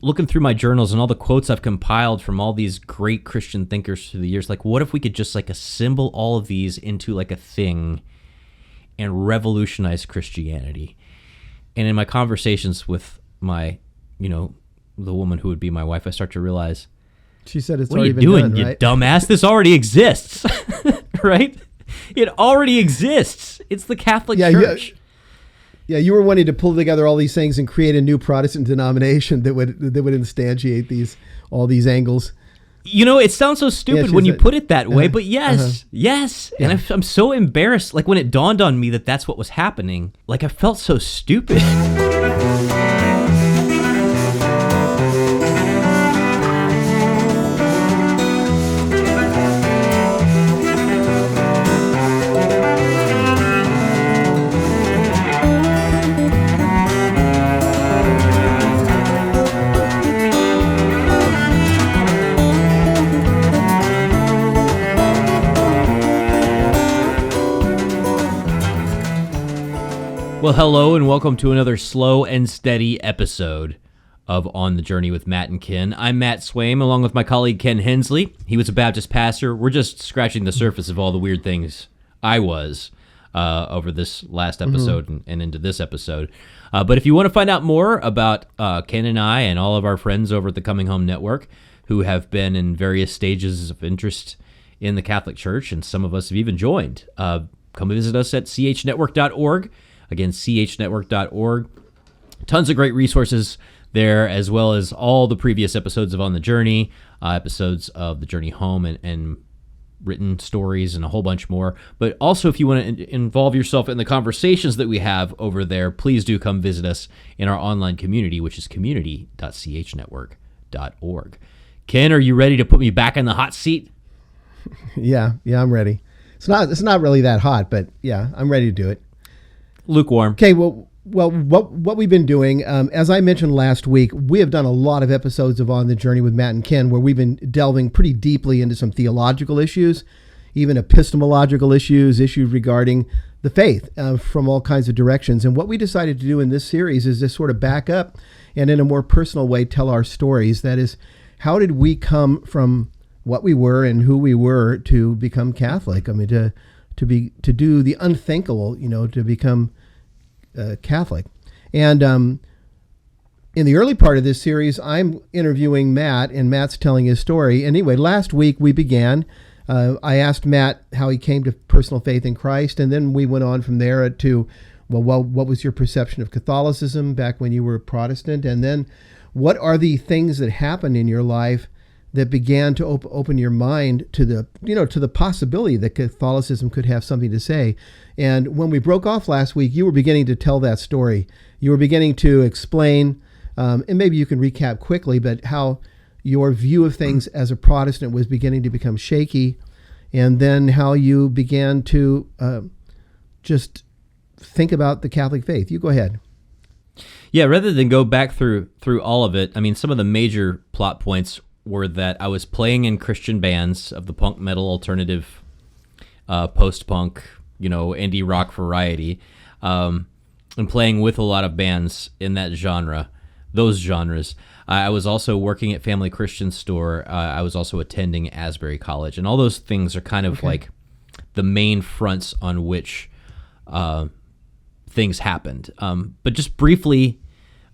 looking through my journals and all the quotes I've compiled from all these great Christian thinkers through the years, like, what if we could just like assemble all of these into like a thing and revolutionize Christianity? And in my conversations with my, the woman who would be my wife, I start to realize, she said it's what already are you been doing, done, you right? dumbass? This already exists, right? It already exists. It's the Catholic Church. Yeah, you were wanting to pull together all these things and create a new Protestant denomination that would instantiate all these angles. It sounds so stupid when you put it that way, but yes. Yeah. And I'm so embarrassed. Like when it dawned on me that that's what was happening, like I felt so stupid. Well, hello and welcome to another slow and steady episode of On the Journey with Matt and Ken. I'm Matt Swaim, along with my colleague Ken Hensley. He was a Baptist pastor. We're just scratching the surface of all the weird things I was over this last episode and into this episode. But if you want to find out more about Ken and I and all of our friends over at the Coming Home Network who have been in various stages of interest in the Catholic Church, and some of us have even joined, come visit us at chnetwork.org. Again, chnetwork.org. Tons of great resources there, as well as all the previous episodes of On the Journey, episodes of The Journey Home, and written stories, and a whole bunch more. But also, if you want to involve yourself in the conversations that we have over there, please do come visit us in our online community, which is community.chnetwork.org. Ken, are you ready to put me back in the hot seat? Yeah, I'm ready. It's not really that hot, but yeah, I'm ready to do it. Lukewarm. Okay, well, what we've been doing, as I mentioned last week, we have done a lot of episodes of On the Journey with Matt and Ken, where we've been delving pretty deeply into some theological issues, even epistemological issues regarding the faith from all kinds of directions. And what we decided to do in this series is just sort of back up and in a more personal way tell our stories. That is, how did we come from what we were and who we were to become Catholic? I mean, to do the unthinkable, to become Catholic. And in the early part of this series, I'm interviewing Matt, and Matt's telling his story. Anyway, last week we began. I asked Matt how he came to personal faith in Christ, and then we went on from there to, what was your perception of Catholicism back when you were a Protestant? And then what are the things that happened in your life that began to open your mind to the possibility that Catholicism could have something to say. And when we broke off last week, you were beginning to tell that story. You were beginning to explain, and maybe you can recap quickly, but how your view of things as a Protestant was beginning to become shaky, and then how you began to just think about the Catholic faith. You go ahead. Yeah, rather than go back through all of it, I mean, some of the major plot points were that I was playing in Christian bands of the punk, metal, alternative, post-punk, indie rock variety, and playing with a lot of bands in that genre, those genres. I was also working at Family Christian Store. I was also attending Asbury College, and all those things are kind of like the main fronts on which things happened. But just briefly,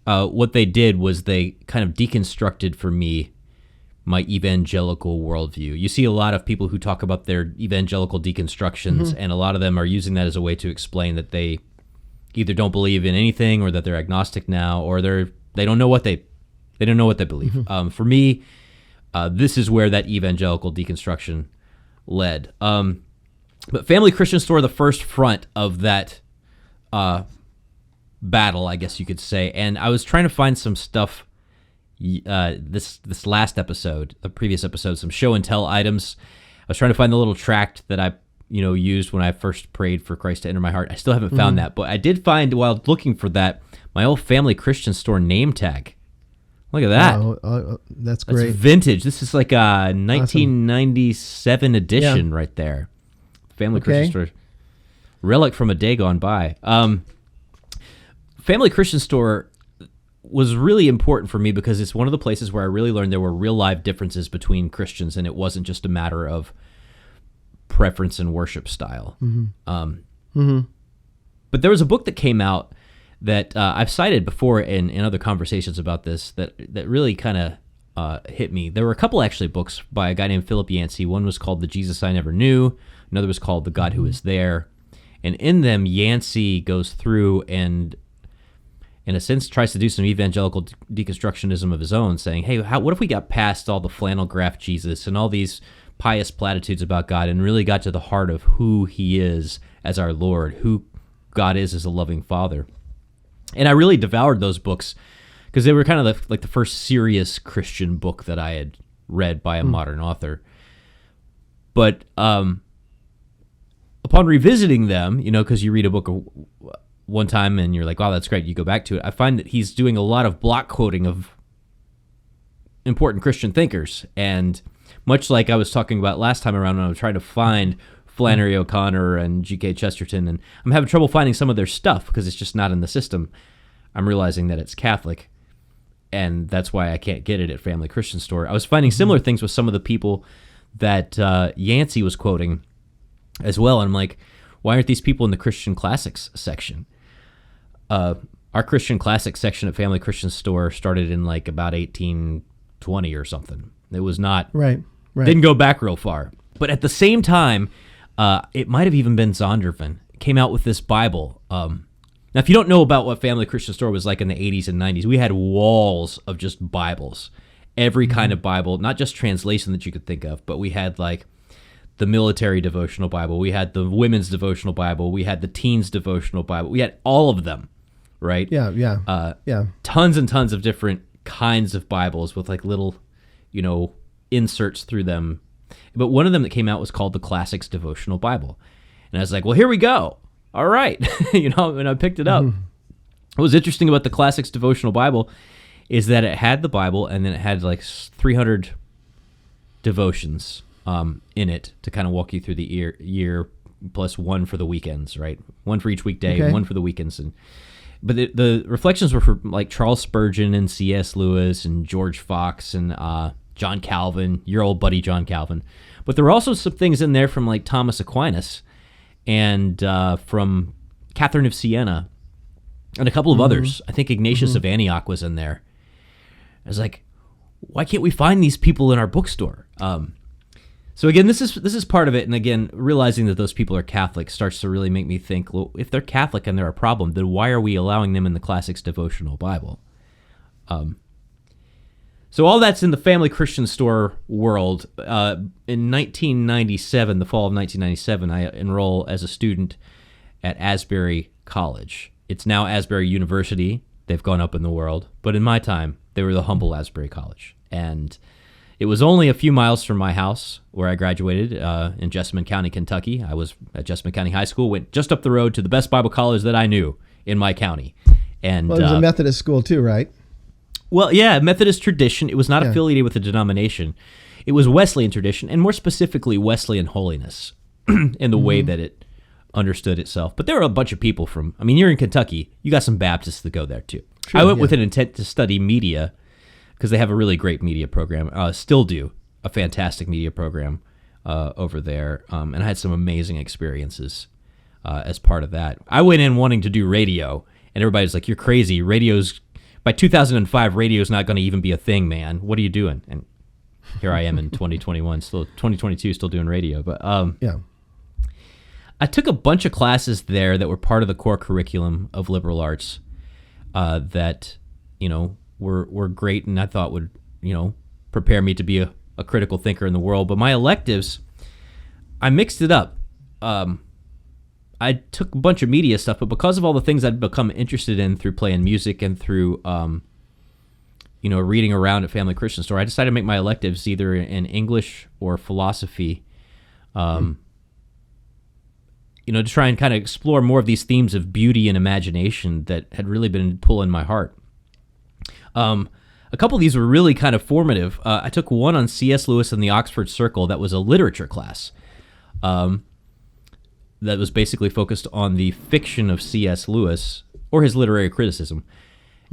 what they did was they kind of deconstructed for me my evangelical worldview. You see a lot of people who talk about their evangelical deconstructions, and a lot of them are using that as a way to explain that they either don't believe in anything, or that they're agnostic now, or they don't know what they believe. For me, this is where that evangelical deconstruction led. But Family Christian Store, the first front of that battle, I guess you could say, and I was trying to find some stuff. This last episode, the previous episode, some show and tell items. I was trying to find the little tract that I used when I first prayed for Christ to enter my heart. I still haven't found that, but I did find, while looking for that, my old Family Christian Store name tag. Look at that. That's great. That's vintage. This is like a 1997 edition right there. Family Christian Store. Relic from a day gone by. Family Christian Store was really important for me because it's one of the places where I really learned there were real live differences between Christians, and it wasn't just a matter of preference and worship style. But there was a book that came out that I've cited before in other conversations about this that really kind of hit me. There were a couple actually books by a guy named Philip Yancey. One was called The Jesus I Never Knew. Another was called The God Who Is There. And in them, Yancey goes through and, in a sense, tries to do some evangelical deconstructionism of his own, saying, hey, what if we got past all the flannel graph Jesus and all these pious platitudes about God and really got to the heart of who he is as our Lord, who God is as a loving Father. And I really devoured those books because they were kind of like the first serious Christian book that I had read by a modern author. But upon revisiting them, because you read a book one time and you're like, wow, that's great, you go back to it, I find that he's doing a lot of block quoting of important Christian thinkers. And much like I was talking about last time around when I was trying to find Flannery O'Connor and GK Chesterton, and I'm having trouble finding some of their stuff because it's just not in the system. I'm realizing that it's Catholic, and that's why I can't get it at Family Christian Store. I was finding similar things with some of the people that Yancey was quoting as well, and I'm like, why aren't these people in the Christian Classics section? Our Christian Classics section at Family Christian Store started in like about 1820 or something. It was not... Right. Didn't go back real far. But at the same time, it might have even been Zondervan, came out with this Bible. Now, if you don't know about what Family Christian Store was like in the 80s and 90s, we had walls of just Bibles. Every kind of Bible, not just translation that you could think of, but we had like the military devotional Bible. We had the women's devotional Bible. We had the teens devotional Bible. We had all of them, right? Yeah. Tons and tons of different kinds of Bibles with like little, inserts through them. But one of them that came out was called the Classics Devotional Bible. And I was like, well, here we go. All right. And I picked it up. What was interesting about the Classics Devotional Bible is that it had the Bible and then it had like 300 devotions in it to kind of walk you through the year plus one for the weekends, right? One for each weekday, Okay. one for the weekends. But the reflections were for like Charles Spurgeon and C.S. Lewis and George Fox and John Calvin, your old buddy John Calvin. But there were also some things in there from like Thomas Aquinas and from Catherine of Siena and a couple of others. I think Ignatius of Antioch was in there. I was like, why can't we find these people in our bookstore? So again, this is part of it. And again, realizing that those people are Catholic starts to really make me think, well, if they're Catholic and they're a problem, then why are we allowing them in the Classics Devotional Bible? So all that's in the Family Christian Store world. In 1997, the fall of 1997, I enroll as a student at Asbury College. It's now Asbury University. They've gone up in the world. But in my time, they were the humble Asbury College. And it was only a few miles from my house where I graduated in Jessamine County, Kentucky. I was at Jessamine County High School, went just up the road to the best Bible college that I knew in my county. And Well, it was a Methodist school too, right? Well, yeah, Methodist tradition. It was not affiliated with a denomination. It was Wesleyan tradition, and more specifically, Wesleyan holiness in the way that it understood itself. But there were a bunch of people you're in Kentucky. You got some Baptists that go there too. Sure, I went with an intent to study media because they have a really great media program. Still do a fantastic media program over there. And I had some amazing experiences as part of that. I went in wanting to do radio, and everybody's like, you're crazy. By 2005, radio's not going to even be a thing, man. What are you doing? And here I am in 2022, still doing radio. But I took a bunch of classes there that were part of the core curriculum of liberal arts that, were great and I thought would, prepare me to be a critical thinker in the world. But my electives, I mixed it up. I took a bunch of media stuff, but because of all the things I'd become interested in through playing music and through, reading around at Family Christian Store, I decided to make my electives either in English or philosophy, to try and kind of explore more of these themes of beauty and imagination that had really been pulling my heart. A couple of these were really kind of formative. I took one on C.S. Lewis and the Oxford Circle that was a literature class. That was basically focused on the fiction of C.S. Lewis, or his literary criticism.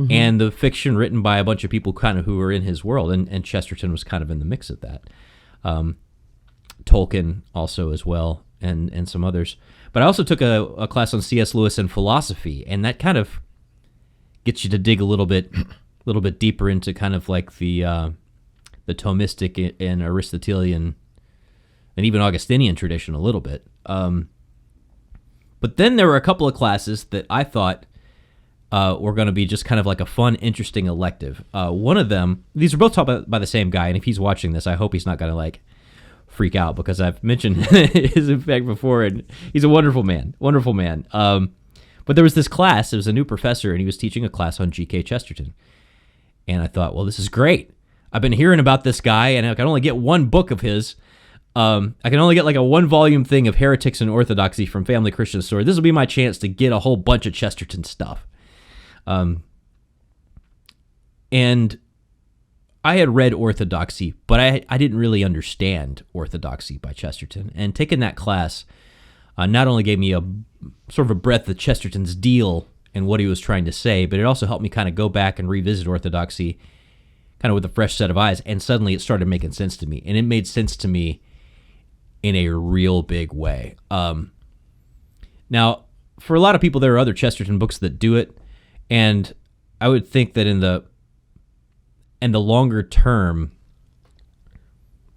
and the fiction written by a bunch of people kind of who were in his world, and Chesterton was kind of in the mix of that. Tolkien also as well, and some others. But I also took a class on C.S. Lewis and philosophy, and that kind of gets you to dig a little bit deeper into kind of like the Thomistic and Aristotelian and even Augustinian tradition a little bit. But then there were a couple of classes that I thought were going to be just kind of like a fun, interesting elective. One of them, these are both taught by the same guy, and if he's watching this, I hope he's not going to like freak out because I've mentioned his effect before, and he's a wonderful man. But there was this class, it was a new professor, and he was teaching a class on GK Chesterton. And I thought, well, this is great. I've been hearing about this guy, and I can only get one book of his. I can only get like a 1-volume thing of Heretics and Orthodoxy from Family Christian Story. This will be my chance to get a whole bunch of Chesterton stuff. And I had read Orthodoxy, but I didn't really understand Orthodoxy by Chesterton. And taking that class not only gave me a sort of a breadth of Chesterton's deal and what he was trying to say, but it also helped me kind of go back and revisit Orthodoxy kind of with a fresh set of eyes. And suddenly it started making sense to me. And it made sense to me in a real big way. Now, for a lot of people, there are other Chesterton books that do it. And I would think that in the longer term,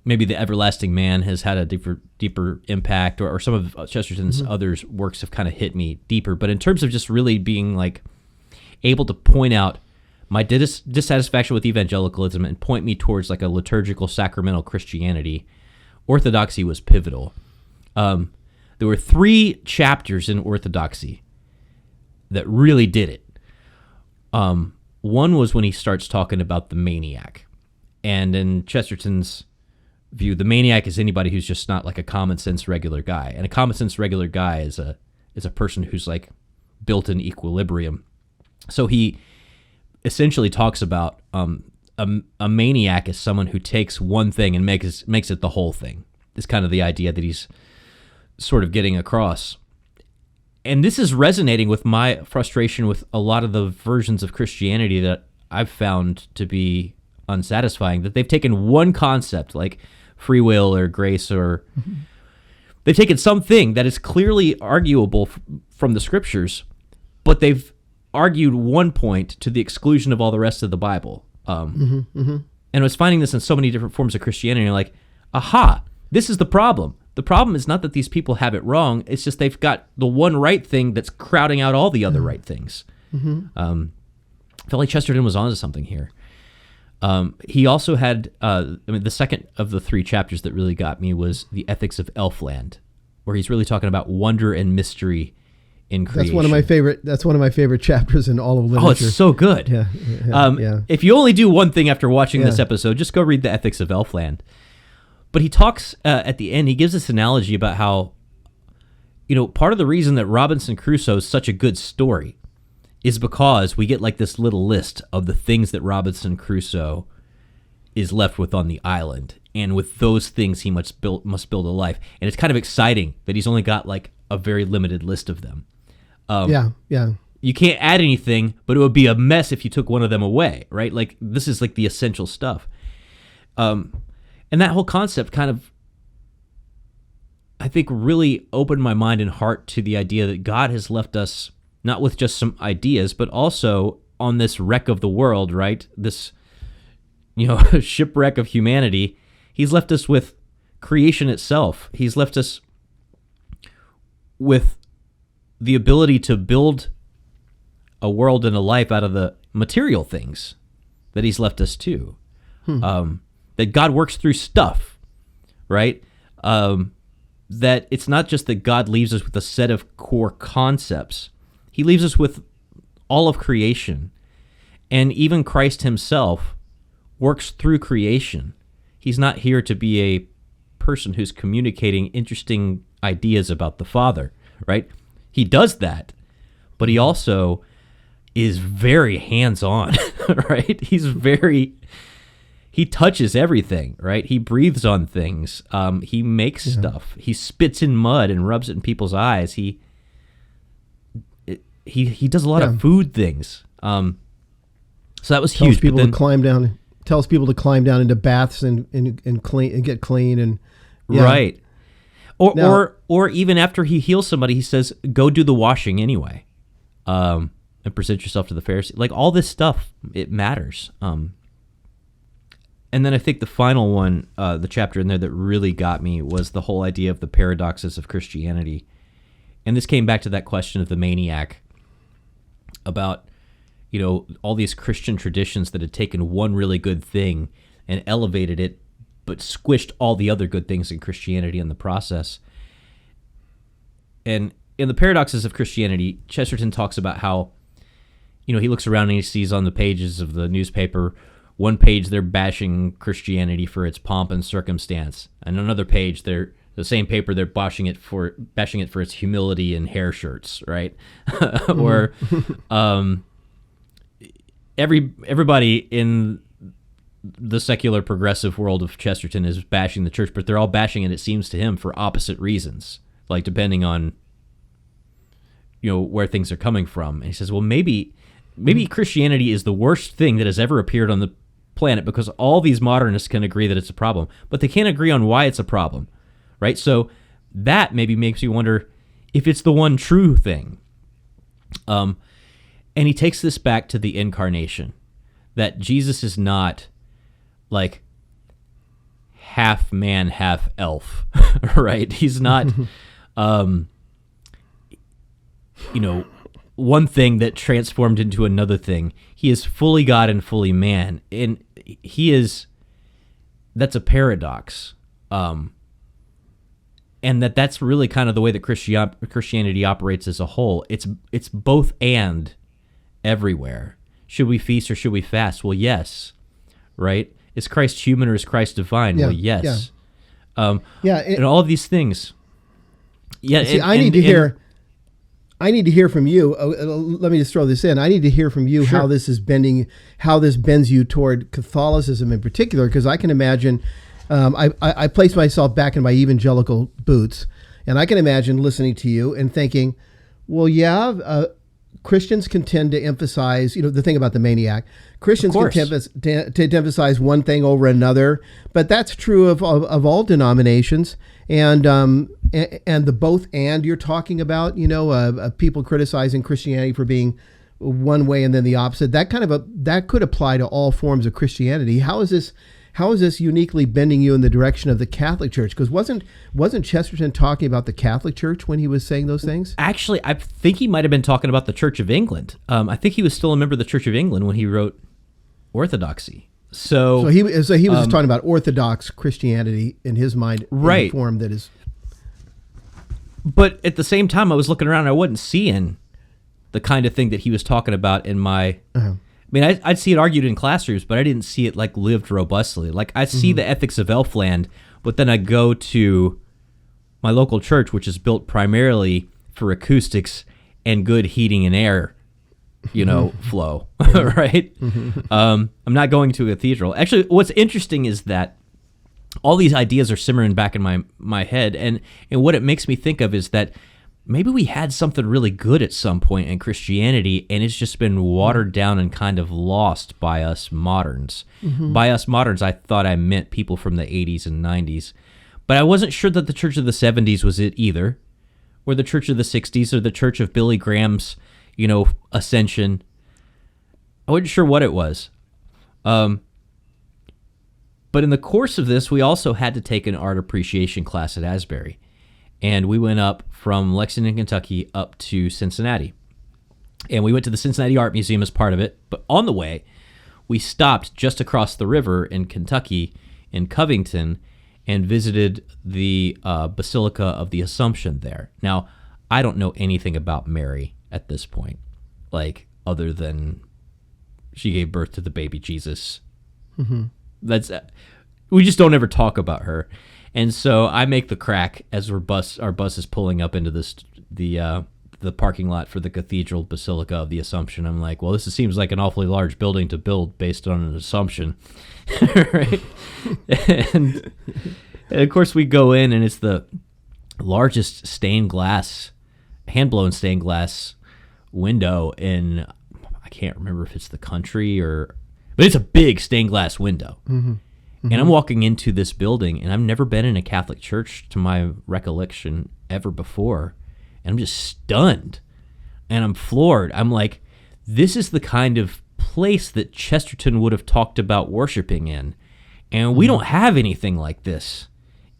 maybe The Everlasting Man has had a deeper impact, or some of Chesterton's other works have kind of hit me deeper. But in terms of just really being like able to point out my dissatisfaction with evangelicalism and point me towards like a liturgical sacramental Christianity, Orthodoxy was pivotal. There were 3 chapters in Orthodoxy that really did it. One was when he starts talking about the maniac. And in Chesterton's view, the maniac is anybody who's just not like a common sense regular guy. And a common sense regular guy is a person who's like built in equilibrium. So he essentially talks about a maniac is someone who takes one thing and makes it the whole thing. It's kind of the idea that he's sort of getting across. And this is resonating with my frustration with a lot of the versions of Christianity that I've found to be unsatisfying, that they've taken one concept like free will or grace, or they've taken something that is clearly arguable from the scriptures, but they've argued one point to the exclusion of all the rest of the Bible. And I was finding this in so many different forms of Christianity. You're like, aha, this is the problem. The problem is not that these people have it wrong. It's just they've got the one right thing that's crowding out all the other right things. I felt like Chesterton was onto something here. He also had, the second of the 3 chapters that really got me was The Ethics of Elfland, where he's really talking about wonder and mystery in creation. That's one of my favorite chapters in all of literature. Oh, it's so good. Yeah. If you only do one thing after watching this episode, just go read The Ethics of Elfland. But he talks at the end, he gives this analogy about how, part of the reason that Robinson Crusoe is such a good story is because we get like this little list of the things that Robinson Crusoe is left with on the island. And with those things, he must build a life. And it's kind of exciting that he's only got like a very limited list of them. You can't add anything, but it would be a mess if you took one of them away, right? Like this is like the essential stuff. And that whole concept kind of, I think, really opened my mind and heart to the idea that God has left us not with just some ideas, but also on this wreck of the world, right? This, shipwreck of humanity. He's left us with creation itself. He's left us with the ability to build a world and a life out of the material things that he's left us to. That God works through stuff, right? That it's not just that God leaves us with a set of core concepts. He leaves us with all of creation. And even Christ himself works through creation. He's not here to be a person who's communicating interesting ideas about the Father, right? He does that, but he also is very hands-on, right? He touches everything, right? He breathes on things. He makes stuff. He spits in mud and rubs it in people's eyes. He does a lot of food things. So that was tells huge. people but then, to climb down. Tells people to climb down into baths and clean and get clean and yeah. Right. Now- Or even after he heals somebody, he says, "Go do the washing anyway, and present yourself to the Pharisee." Like all this stuff, it matters. And then I think the final one, the chapter in there that really got me was the whole idea of the paradoxes of Christianity. And this came back to that question of the maniac about, all these Christian traditions that had taken one really good thing and elevated it, but squished all the other good things in Christianity in the process. And in the paradoxes of Christianity, Chesterton talks about how, he looks around and he sees on the pages of the newspaper, one page they're bashing Christianity for its pomp and circumstance, and another page the same paper they're bashing it for its humility and hair shirts, right? Or everybody in the secular progressive world of Chesterton is bashing the church, but they're all bashing it seems to him for opposite reasons, like depending on where things are coming from. And he says, well, maybe Christianity is the worst thing that has ever appeared on the planet because all these modernists can agree that it's a problem, but they can't agree on why it's a problem, right? So that maybe makes you wonder if it's the one true thing. And he takes this back to the incarnation, that Jesus is not like half man, half elf, right? He's not, one thing that transformed into another thing. He is fully God and fully man. And that's a paradox. And that's really kind of the way that Christianity operates as a whole. It's both and everywhere. Should we feast or should we fast? Well, yes. Right? Is Christ human or is Christ divine? Yeah, well, yes. Yeah. And all of these things. Yeah. See, I need to hear from you. Let me just throw this in. I need to hear from you Sure. how this bends you toward Catholicism in particular, because I can imagine, I place myself back in my evangelical boots, and I can imagine listening to you and thinking, well, yeah, Christians can tend to emphasize, the thing about the maniac. Christians can tend to emphasize one thing over another, but that's true of all denominations. And the both and you're talking about, people criticizing Christianity for being one way and then the opposite. That could apply to all forms of Christianity. How is this uniquely bending you in the direction of the Catholic Church? Because wasn't Chesterton talking about the Catholic Church when he was saying those things? Actually, I think he might have been talking about the Church of England. I think he was still a member of the Church of England when he wrote Orthodoxy. So he was just talking about Orthodox Christianity in his mind, right? In a form that is. But at the same time, I was looking around and I wasn't seeing the kind of thing that he was talking about in my. I mean, I'd see it argued in classrooms, but I didn't see it like lived robustly. Like I see the ethics of Elfland, but then I go to my local church, which is built primarily for acoustics and good heating and air, flow, right? I'm not going to a cathedral. Actually, what's interesting is that all these ideas are simmering back in my head, and what it makes me think of is that maybe we had something really good at some point in Christianity, and it's just been watered down and kind of lost by us moderns. By us moderns, I thought I meant people from the 80s and 90s, but I wasn't sure that the Church of the 70s was it either, or the Church of the 60s, or the Church of Billy Graham's, ascension. I wasn't sure what it was. But in the course of this, we also had to take an art appreciation class at Asbury. And we went up from Lexington, Kentucky, up to Cincinnati. And we went to the Cincinnati Art Museum as part of it. But on the way, we stopped just across the river in Kentucky, in Covington, and visited the Basilica of the Assumption there. Now, I don't know anything about Mary at this point, like other than she gave birth to the baby Jesus. We just don't ever talk about her. And so I make the crack as our bus is pulling up into the parking lot for the Cathedral Basilica of the Assumption. I'm like, well, this seems like an awfully large building to build based on an assumption, right? and of course we go in, and it's the largest hand blown stained glass window in, I can't remember if it's the country but it's a big stained glass window. Mm-hmm. And I'm walking into this building, and I've never been in a Catholic church to my recollection ever before. And I'm just stunned. And I'm floored. I'm like, this is the kind of place that Chesterton would have talked about worshiping in. And we don't have anything like this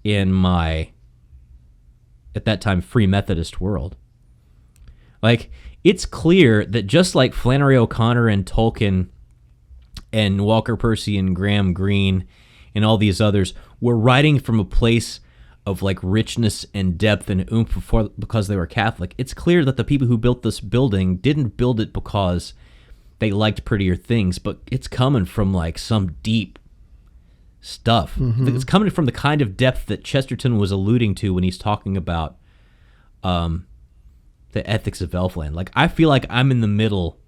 in my, at that time, Free Methodist world. Like, it's clear that just like Flannery O'Connor and Tolkien and Walker Percy and Graham Greene and all these others were writing from a place of like richness and depth and oomph because they were Catholic. It's clear that the people who built this building didn't build it because they liked prettier things, but it's coming from like some deep stuff. Mm-hmm. It's coming from the kind of depth that Chesterton was alluding to when he's talking about the ethics of Elfland. Like, I feel like I'm in the middle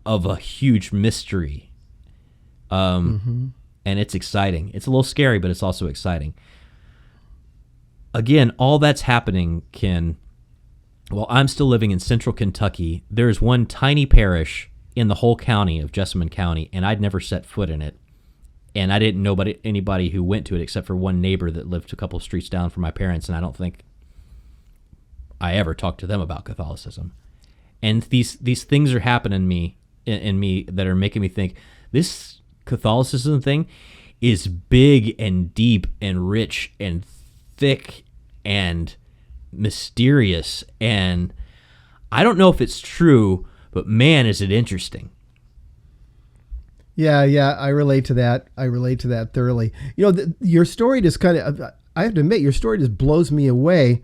of a huge mystery. And it's exciting. It's a little scary, but it's also exciting. Again, all that's happening, Ken, while I'm still living in central Kentucky, there's one tiny parish in the whole county of Jessamine County, and I'd never set foot in it. And I didn't know anybody who went to it except for one neighbor that lived a couple of streets down from my parents, and I don't think I ever talked to them about Catholicism. And these things are happening in me that are making me think this Catholicism thing is big and deep and rich and thick and mysterious, and I don't know if it's true, but man, is it interesting. Yeah, I relate to that. I relate to that thoroughly. You know, your story just kind of, I have to admit, your story just blows me away.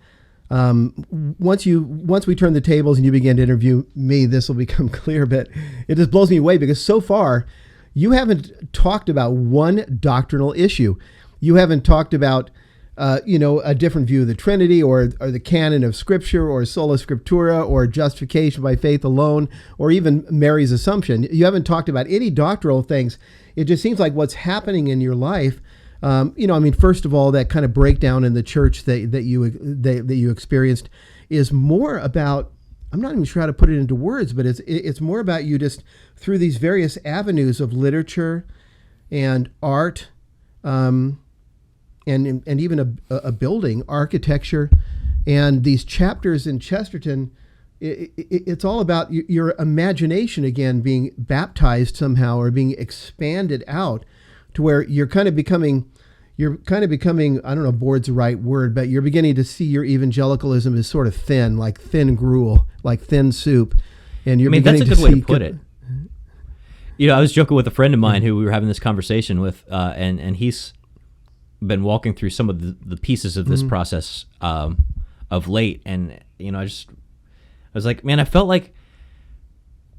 Once we turn the tables and you begin to interview me, this will become clear, but it just blows me away because so far you haven't talked about one doctrinal issue. You haven't talked about, a different view of the Trinity or the canon of Scripture or sola scriptura or justification by faith alone or even Mary's Assumption. You haven't talked about any doctrinal things. It just seems like what's happening in your life, first of all, that kind of breakdown in the church that you experienced is more about, I'm not even sure how to put it into words, but it's more about you just through these various avenues of literature and art, and even a building, architecture, and these chapters in Chesterton. It's all about your imagination again being baptized somehow or being expanded out to where you're kind of becoming, I don't know if bored's the right word, but you're beginning to see your evangelicalism as sort of thin, like thin gruel, like thin soup. And you're beginning that's a good way to put it. You know, I was joking with a friend of mine who we were having this conversation with, and he's been walking through some of the pieces of this process of late. And, you know, I was like, man, I felt like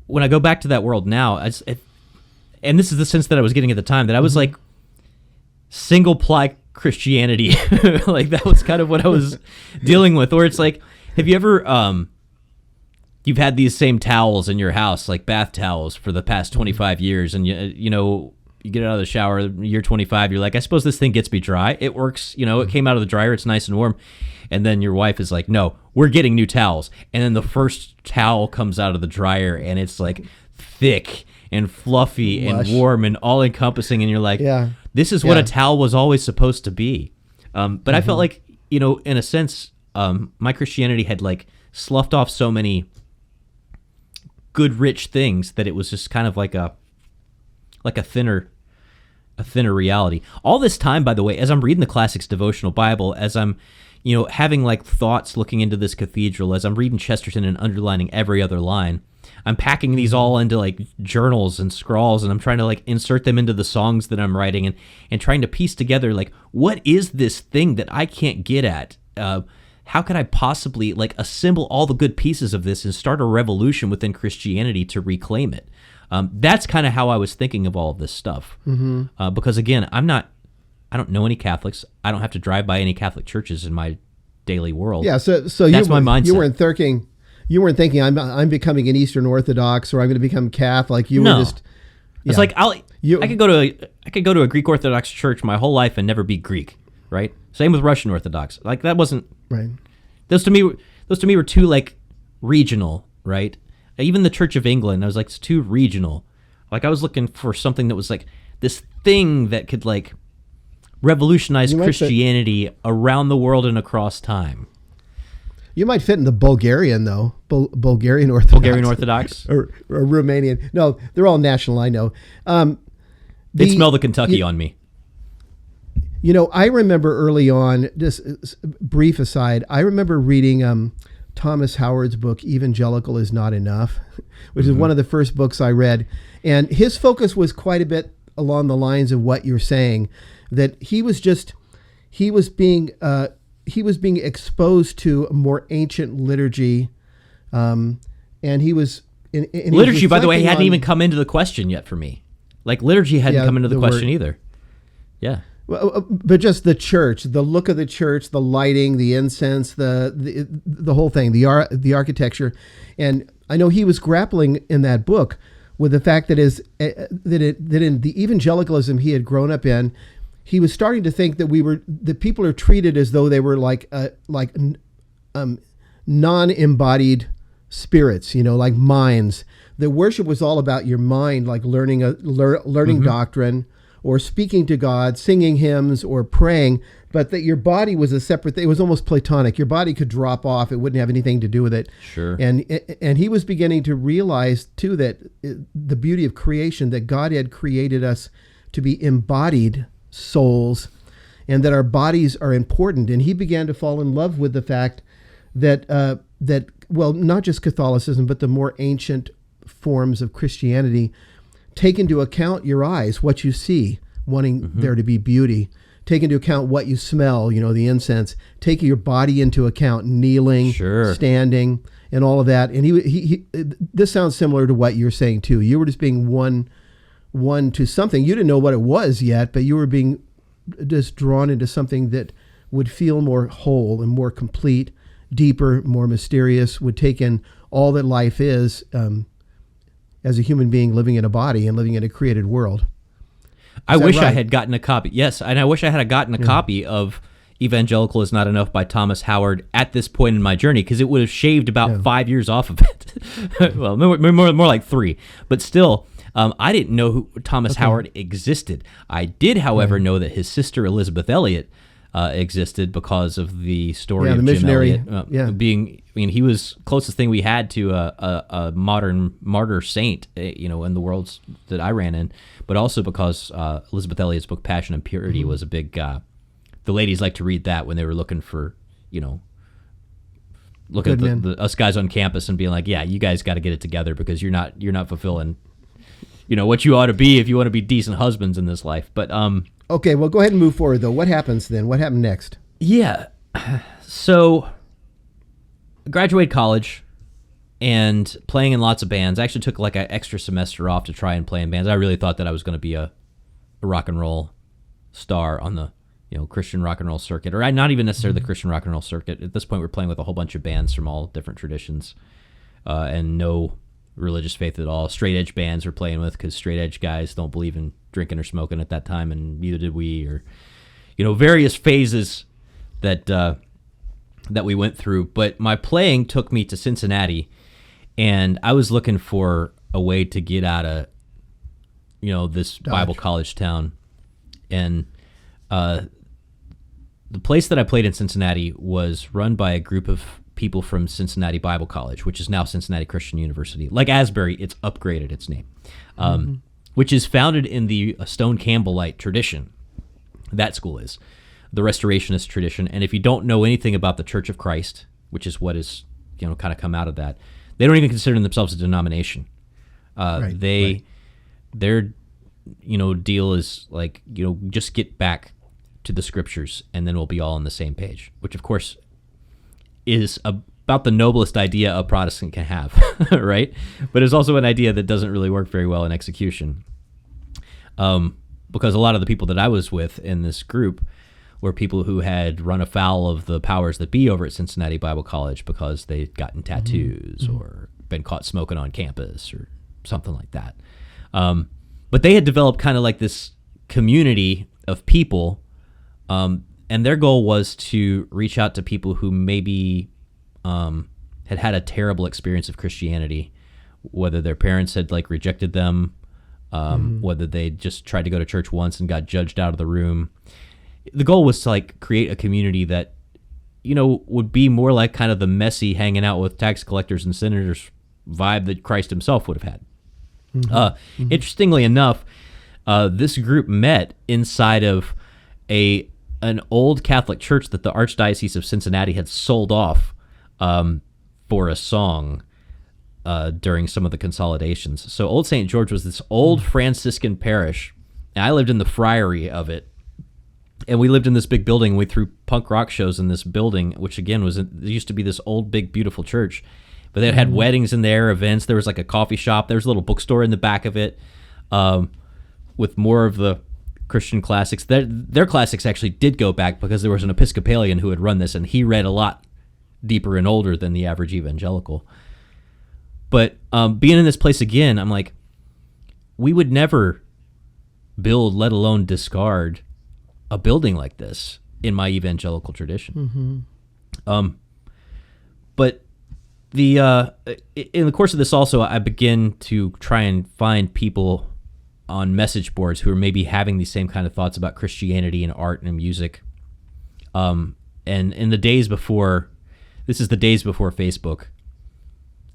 when I go back to that world now, and this is the sense that I was getting at the time, that I was like single ply Christianity. Like that was kind of what I was dealing with. Or it's like, have you ever, you've had these same towels in your house, like bath towels for the past 25 years. And you get out of the shower, year 25, you're like, I suppose this thing gets me dry. It works. It came out of the dryer. It's nice and warm. And then your wife is like, no, we're getting new towels. And then the first towel comes out of the dryer and it's like thick and fluffy and warm and all encompassing. And you're like, this is what a towel was always supposed to be. But I felt like, in a sense, my Christianity had like sloughed off so many good, rich things that it was just kind of like a thinner reality. All this time, by the way, as I'm reading the Classics Devotional Bible, as I'm, having like thoughts looking into this cathedral, as I'm reading Chesterton and underlining every other line, I'm packing these all into like journals and scrawls, and I'm trying to like insert them into the songs that I'm writing and trying to piece together like, what is this thing that I can't get at? How could I possibly like assemble all the good pieces of this and start a revolution within Christianity to reclaim it? That's kind of how I was thinking of all of this stuff. Because again, I don't know any Catholics. I don't have to drive by any Catholic churches in my daily world. Yeah, so that's my mindset. You weren't thinking I'm becoming an Eastern Orthodox or I'm going to become Catholic. You were just. Yeah. It's like I could go to a Greek Orthodox church my whole life and never be Greek, right? Same with Russian Orthodox. Like that wasn't right. Those to me were too like regional, right? even the Church of England, I was like, it's too regional. Like, I was looking for something that was like this thing that could like revolutionize Christianity around the world and across time. You might fit in the Bulgarian, though. Bulgarian Orthodox. Bulgarian Orthodox? or Romanian. No, they're all national, I know. They smell the Kentucky on me. You know, I remember early on, just brief aside, I remember reading Thomas Howard's book, Evangelical is Not Enough, which is one of the first books I read. And his focus was quite a bit along the lines of what you're saying, that he was being exposed to a more ancient liturgy, and he was liturgy. By the way, hadn't even come into the question yet for me. Like, liturgy hadn't come into the question either. Yeah. Well, but just the church, the look of the church, the lighting, the incense, the whole thing, the architecture, and I know he was grappling in that book with the fact that that in the evangelicalism he had grown up in, he was starting to think that people are treated as though they were like non-embodied spirits, like minds. The worship was all about your mind, like learning doctrine, or speaking to God, singing hymns, or praying, but that your body was a separate thing. It was almost Platonic. Your body could drop off. It wouldn't have anything to do with it. Sure. And he was beginning to realize, too, that the beauty of creation, that God had created us to be embodied souls, and that our bodies are important. And he began to fall in love with the fact that, not just Catholicism, but the more ancient forms of Christianity take into account your eyes, what you see, wanting there to be beauty. Take into account what you smell, the incense. Take your body into account, kneeling, standing, and all of that. And he this sounds similar to what you're saying too. You were just being one to something. You didn't know what it was yet, but you were being just drawn into something that would feel more whole and more complete, deeper, more mysterious, would take in all that life is, as a human being living in a body and living in a created world. I wish I had gotten a copy. Yes, and I wish I had gotten a copy of Evangelical is Not Enough by Thomas Howard at this point in my journey, because it would have shaved about 5 years off of it. Well, more like 3. But still, I didn't know who Thomas Howard existed. I did, however, know that his sister Elizabeth Elliot existed because of the story of the missionary, Jim Elliot being. I mean, he was closest thing we had to a modern martyr saint, in the worlds that I ran in. But also because Elizabeth Elliot's book Passion and Purity was a big. The ladies liked to read that when they were looking for, looking at us guys on campus and being like, yeah, you guys got to get it together because you're not fulfilling, what you ought to be if you want to be decent husbands in this life. But okay, well, go ahead and move forward though. What happens then? What happened next? Yeah, so graduated college and playing in lots of bands. I actually took like an extra semester off to try and play in bands. I really thought that I was going to be a rock and roll star on the Christian rock and roll circuit, or not even necessarily the Christian rock and roll circuit. At this point, we're playing with a whole bunch of bands from all different traditions, and no religious faith at all. Straight edge bands we're playing with because straight edge guys don't believe in drinking or smoking at that time, and neither did we. Or various phases that we went through. But my playing took me to Cincinnati, and I was looking for a way to get out of this Bible college town. And the place that I played in Cincinnati was run by a group of people from Cincinnati Bible College, which is now Cincinnati Christian University. Like Asbury, it's upgraded its name, which is founded in the Stone Campbellite tradition. That school is the Restorationist tradition. And if you don't know anything about the Church of Christ, which is what is kind of come out of that, they don't even consider themselves a denomination. Their deal is like, just get back to the scriptures and then we'll be all on the same page, which of course is about the noblest idea a Protestant can have, right? But it's also an idea that doesn't really work very well in execution. Because a lot of the people that I was with in this group were people who had run afoul of the powers that be over at Cincinnati Bible College because they'd gotten tattoos or been caught smoking on campus or something like that. But they had developed kind of like this community of people, and their goal was to reach out to people who maybe had had a terrible experience of Christianity whether their parents had like rejected them, whether they just tried to go to church once and got judged out of the room. The goal was to like create a community that, you know, would be more like kind of the messy hanging out with tax collectors and sinners vibe that Christ himself would have had. Interestingly enough, this group met inside of an old Catholic church that the Archdiocese of Cincinnati had sold off for a song during some of the consolidations. So Old St. George was this old Franciscan parish, and I lived in the friary of it. And we lived in this big building. We threw punk rock shows in this building, which again there used to be this old, big, beautiful church. But they had weddings in there, events. There was like a coffee shop. There was a little bookstore in the back of it with more of the Christian classics. Their classics actually did go back because there was an Episcopalian who had run this, and he read a lot deeper and older than the average evangelical. But being in this place again, I'm like, we would never build, let alone discard, a building like this in my evangelical tradition. But in the course of this also, I begin to try and find people on message boards who are maybe having these same kind of thoughts about Christianity and art and music. And in the days before, this is the days before Facebook,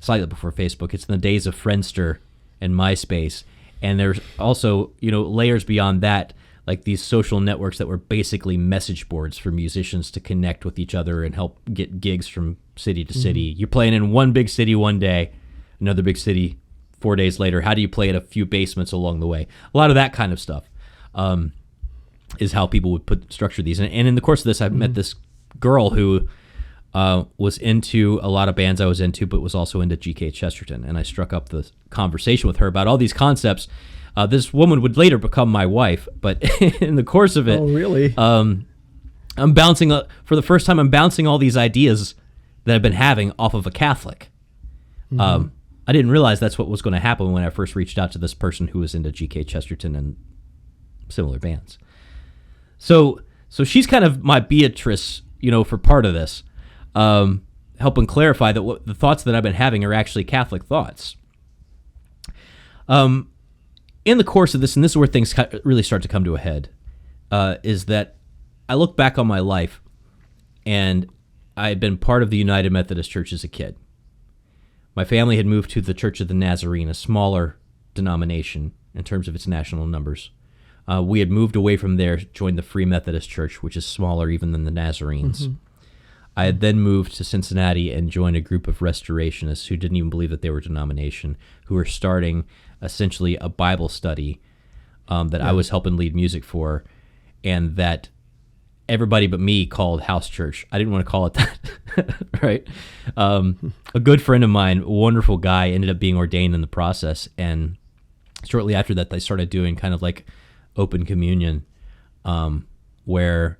slightly before Facebook, it's in the days of Friendster and MySpace. And there's also, you know, layers beyond that, like these social networks that were basically message boards for musicians to connect with each other and help get gigs from city to city. You're playing in one big city one day, another big city 4 days later. How do you play at a few basements along the way? A lot of that kind of stuff is how people would structure these. And in the course of this, I met this girl who was into a lot of bands I was into, but was also into GK Chesterton. And I struck up the conversation with her about all these concepts. This woman would later become my wife, but in the course of it, oh really? I'm bouncing for the first time. I'm bouncing all these ideas that I've been having off of a Catholic. I didn't realize that's what was going to happen when I first reached out to this person who was into GK Chesterton and similar bands. So she's kind of my Beatrice, you know, for part of this, helping clarify that the thoughts that I've been having are actually Catholic thoughts. In the course of this, and this is where things really start to come to a head, is that I look back on my life, and I had been part of the United Methodist Church as a kid. My family had moved to the Church of the Nazarene, a smaller denomination in terms of its national numbers. We had moved away from there, joined the Free Methodist Church, which is smaller even than the Nazarenes. I had then moved to Cincinnati and joined a group of restorationists who didn't even believe that they were a denomination, who were starting essentially a Bible study that I was helping lead music for, and that everybody but me called house church. I didn't want to call it that, right? A good friend of mine, a wonderful guy, ended up being ordained in the process, and shortly after that, they started doing kind of like open communion, where,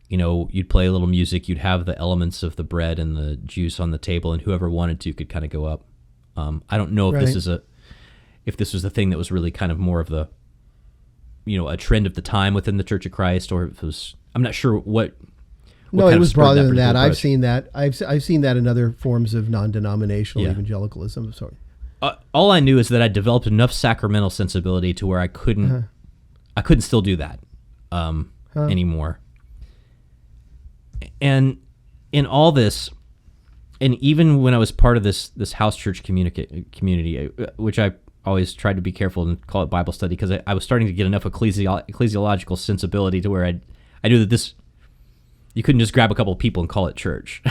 you know, you'd play a little music, you'd have the elements of the bread and the juice on the table, and whoever wanted to could kind of go up. I don't know if this was a thing that was really kind of more of the, you know, a trend of the time within the Church of Christ, or if it was, I'm not sure what no, it was broader than that. Approach. I've seen that. I've seen that in other forms of non-denominational evangelicalism. Sorry. All I knew is that I developed enough sacramental sensibility to where I couldn't still do that anymore. And in all this, and even when I was part of this house church community, which I always tried to be careful and call it Bible study, because I was starting to get enough ecclesiological sensibility to where I knew that this, you couldn't just grab a couple of people and call it church.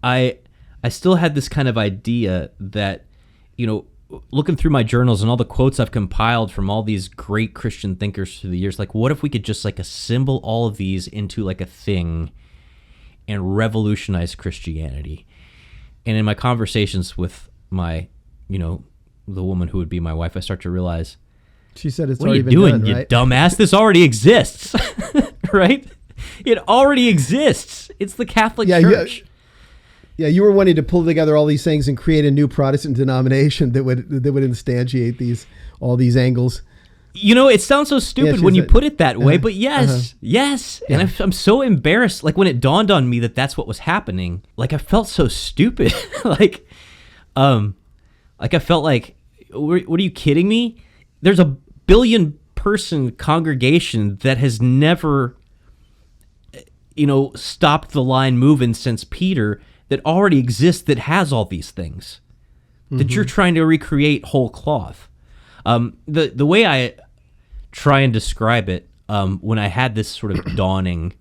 I still had this kind of idea that, you know, looking through my journals and all the quotes I've compiled from all these great Christian thinkers through the years, like, what if we could just like assemble all of these into like a thing and revolutionize Christianity? And in my conversations with my, you know, the woman who would be my wife, I start to realize, she said, it's what already are you doing, done, you right? dumbass? This already exists, right? It already exists. It's the Catholic Church. Yeah, you were wanting to pull together all these things and create a new Protestant denomination that would instantiate all these angles. You know, it sounds so stupid when you put it that way, but yes. Yeah. And I'm so embarrassed. Like when it dawned on me that that's what was happening, like I felt so stupid. Like Like I felt like, what are you kidding me? There's a billion person congregation that has never, stopped the line moving since Peter, that already exists, that has all these things that you're trying to recreate whole cloth. The way I try and describe it, when I had this sort of dawning,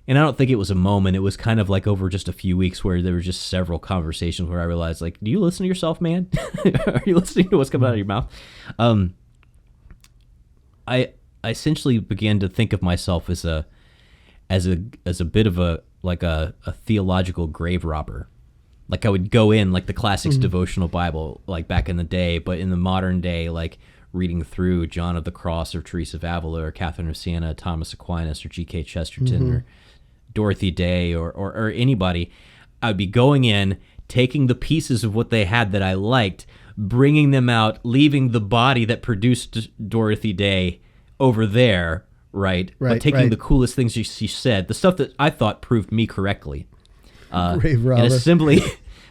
and I don't think it was a moment, it was kind of like over just a few weeks where there were just several conversations where I realized, like, do you listen to yourself, man? Are you listening to what's coming out of your mouth? I essentially began to think of myself as a bit of a theological grave robber. Like I would go in like the classics devotional Bible, like back in the day, but in the modern day, like reading through John of the Cross or Teresa of Avila or Catherine of Siena, Thomas Aquinas or GK Chesterton or Dorothy Day or anybody, I would be going in, taking the pieces of what they had that I liked, bringing them out, leaving the body that produced Dorothy Day over there, right? But taking the coolest things she said, the stuff that I thought proved me correctly, and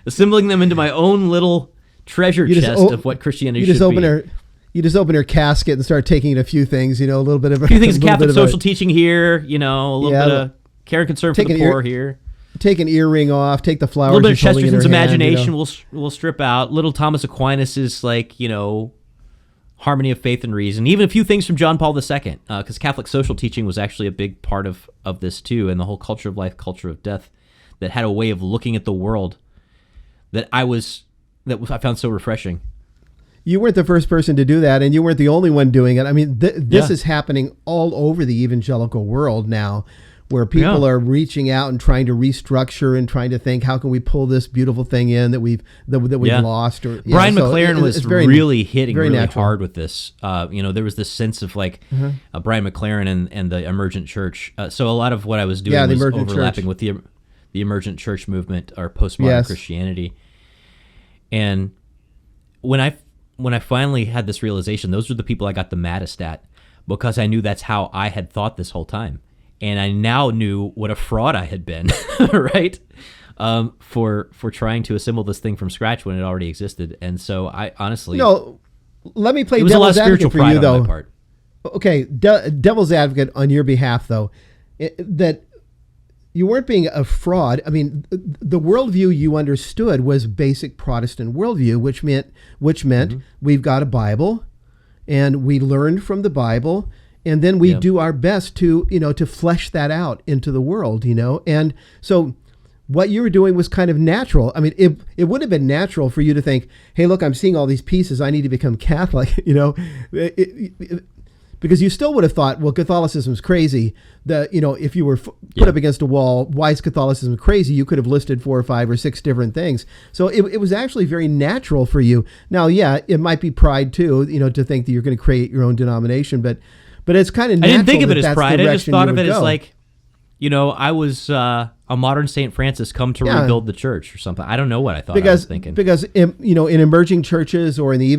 assembling them into my own little treasure chest of what Christianity should be. You just open her casket and start taking in a few things, a little bit of a few things, Catholic social teaching here, a little bit of care and concern for the poor here. Take an earring off, take the flowers. A little bit of Chesterton's imagination we'll strip out. Little Thomas Aquinas' harmony of faith and reason. Even a few things from John Paul II, because Catholic social teaching was actually a big part of this too, and the whole culture of life, culture of death, that had a way of looking at the world that I found so refreshing. You weren't the first person to do that, and you weren't the only one doing it. I mean, this is happening all over the evangelical world now, where people are reaching out and trying to restructure and trying to think, how can we pull this beautiful thing in that we've lost? Or Brian McLaren was really hitting really hard with this. There was this sense of like Brian McLaren and the Emergent Church. So a lot of what I was doing was overlapping with the Emergent Church movement or postmodern Christianity. And when I finally had this realization, those were the people I got the maddest at, because I knew that's how I had thought this whole time. And I now knew what a fraud I had been, right? For trying to assemble this thing from scratch when it already existed. And so I honestly... let me play devil's advocate for you, though. Okay, devil's advocate on your behalf, though, that you weren't being a fraud. I mean, the worldview you understood was basic Protestant worldview, which meant we've got a Bible, and we learned from the Bible, and then we do our best to flesh that out into the world, And so what you were doing was kind of natural. I mean, it would have been natural for you to think, hey, look, I'm seeing all these pieces. I need to become Catholic, because you still would have thought, well, Catholicism's crazy. If you were put up against a wall, why is Catholicism crazy? You could have listed 4 or 5 or 6 different things. So it was actually very natural for you. Now, it might be pride too, to think that you're going to create your own denomination, but it's kind of natural. I didn't think of it as pride. I just thought of it as like, I was a modern St. Francis come to rebuild the church or something. I don't know what I thought I was thinking. Because in emerging churches or in the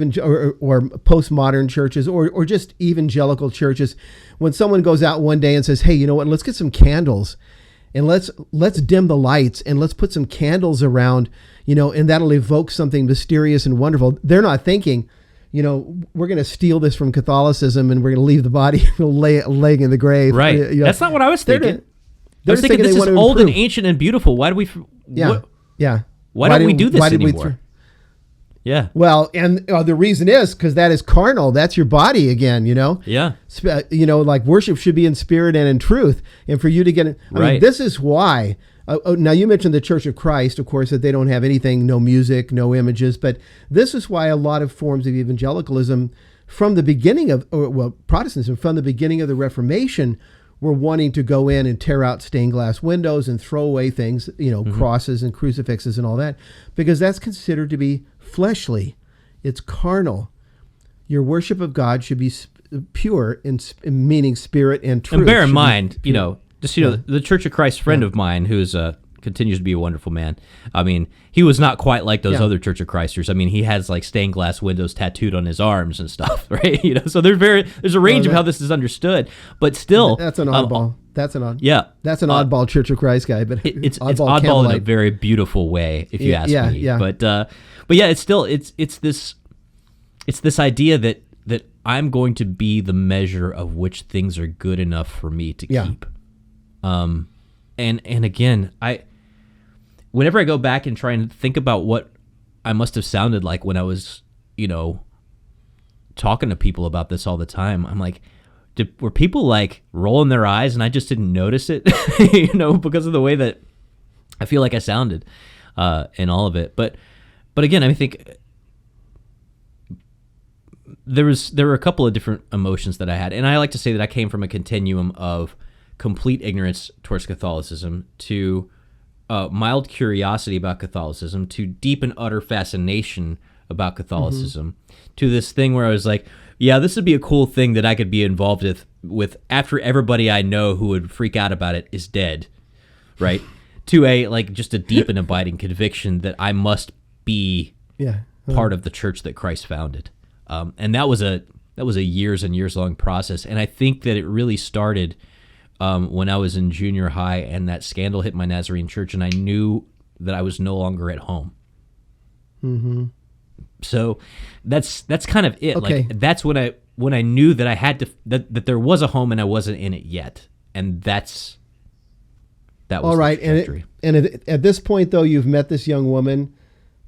or postmodern churches or just evangelical churches, when someone goes out one day and says, hey, you know what, let's get some candles and let's dim the lights and let's put some candles around, and that'll evoke something mysterious and wonderful. They're not thinking, we're going to steal this from Catholicism and we're going to leave the body laying in the grave. Right. That's not what I was thinking. I was thinking this is old and ancient and beautiful. Why do we? Why don't we do this anymore? Well, and the reason is because that is carnal. That's your body again. Yeah. Like worship should be in spirit and in truth. And for you to get, I mean, this is why. Now you mentioned the Church of Christ, of course, that they don't have anything, no music, no images. But this is why a lot of forms of evangelicalism, from the beginning of, Protestantism, from the beginning of the Reformation, were wanting to go in and tear out stained glass windows and throw away things, crosses and crucifixes and all that, because that's considered to be fleshly. It's carnal. Your worship of God should be pure, meaning spirit and truth. And bear in mind, the Church of Christ friend of mine, who's continues to be a wonderful man. I mean, he was not quite like those other Church of Christers. I mean, he has like stained glass windows tattooed on his arms and stuff, right? So there's a range of how this is understood, but still, that's an oddball. That's an odd. Yeah, That's an oddball Church of Christ guy, but it's oddball in a very beautiful way, if you ask me. Yeah. But yeah, it's still it's this idea that I'm going to be the measure of which things are good enough for me to keep. And again, whenever I go back and try and think about what I must have sounded like when I was, talking to people about this all the time, I'm like, were people like rolling their eyes and I just didn't notice it, because of the way that I feel like I sounded in all of it. But again, I think there were a couple of different emotions that I had, and I like to say that I came from a continuum of complete ignorance towards Catholicism to mild curiosity about Catholicism to deep and utter fascination about Catholicism to this thing where I was like, yeah, this would be a cool thing that I could be involved with after everybody I know who would freak out about it is dead, right? To just a deep and abiding conviction that I must be part of the church that Christ founded. And that was a years and years long process. And I think that it really started when I was in junior high and that scandal hit my Nazarene church and I knew that I was no longer at home. Mm-hmm. So that's kind of it. Okay. Like that's when I knew that I had to, that there was a home and I wasn't in it yet. And that was all right. And at this point though, you've met this young woman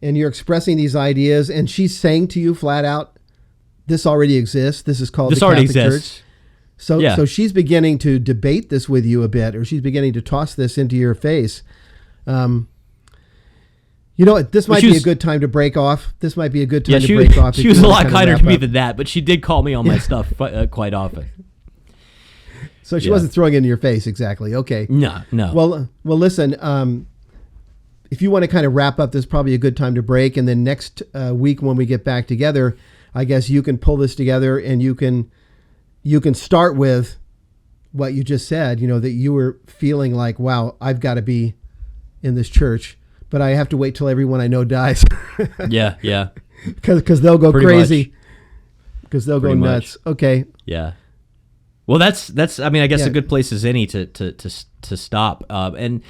and you're expressing these ideas and she's saying to you flat out, this already exists. This is called the Catholic Church. So she's beginning to debate this with you a bit, or she's beginning to toss this into your face. This might be a good time to break off. This might be a good time to break off. She was a lot kinder to me than that, but she did call me on my stuff quite often. So she wasn't throwing it in your face exactly. Okay. No. Well, listen. If you want to kind of wrap up, this is probably a good time to break, and then next week when we get back together, I guess you can pull this together and you can start with what you just said, that you were feeling like, wow, I've got to be in this church, but I have to wait till everyone I know dies. Yeah. Because they'll go crazy. Because they'll go nuts. Okay. Yeah. Well, that's. I mean, I guess a good place as any to stop. And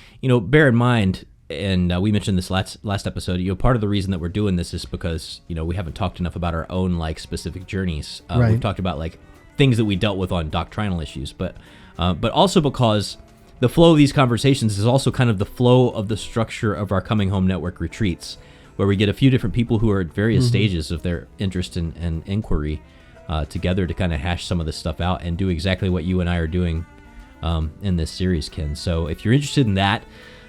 bear in mind. And we mentioned this last episode. Part of the reason that we're doing this is because we haven't talked enough about our own specific journeys. We've talked about things that we dealt with on doctrinal issues, but also because the flow of these conversations is also kind of the flow of the structure of our Coming Home Network retreats, where we get a few different people who are at various stages of their interest and inquiry together to kind of hash some of this stuff out and do exactly what you and I are doing in this series, Ken. So if you're interested in that,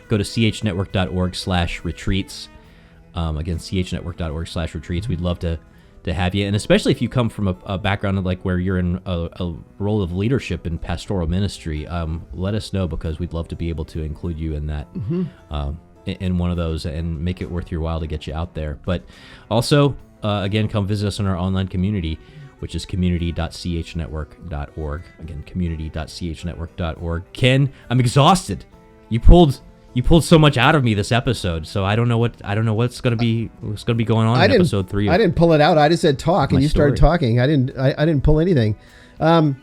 go to chnetwork.org/retreats. Again, chnetwork.org/retreats. We'd love to have you. And especially if you come from a background of where you're in a role of leadership in pastoral ministry, let us know, because we'd love to be able to include you in that, in one of those, and make it worth your while to get you out there. But also, again, come visit us in our online community, which is community.chnetwork.org. Again, community.chnetwork.org. Ken, I'm exhausted. You pulled so much out of me this episode, so I don't know what's going to be going on in episode 3. I didn't pull it out. I just said talk, and you started talking. I didn't pull anything. You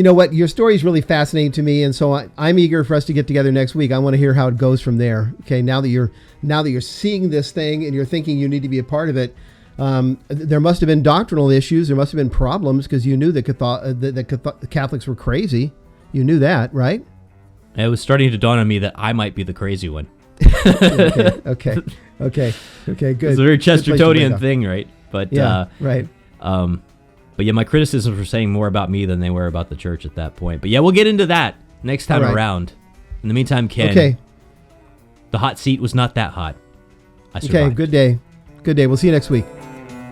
know what? Your story is really fascinating to me, and so I'm eager for us to get together next week. I want to hear how it goes from there. Okay, now that you're seeing this thing and you're thinking you need to be a part of it, there must have been doctrinal issues. There must have been problems, because you knew that Catholics were crazy. You knew that, right? It was starting to dawn on me that I might be the crazy one. Okay, good. It's a very Chestertonian thing, right? But right. But yeah, my criticisms were saying more about me than they were about the church at that point. But yeah, we'll get into that next time around. In the meantime, Ken, the hot seat was not that hot. I survived. Okay, good day. We'll see you next week.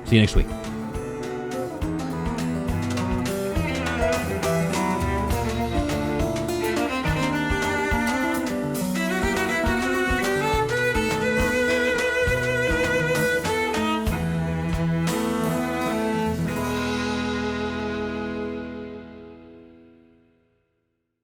See you next week.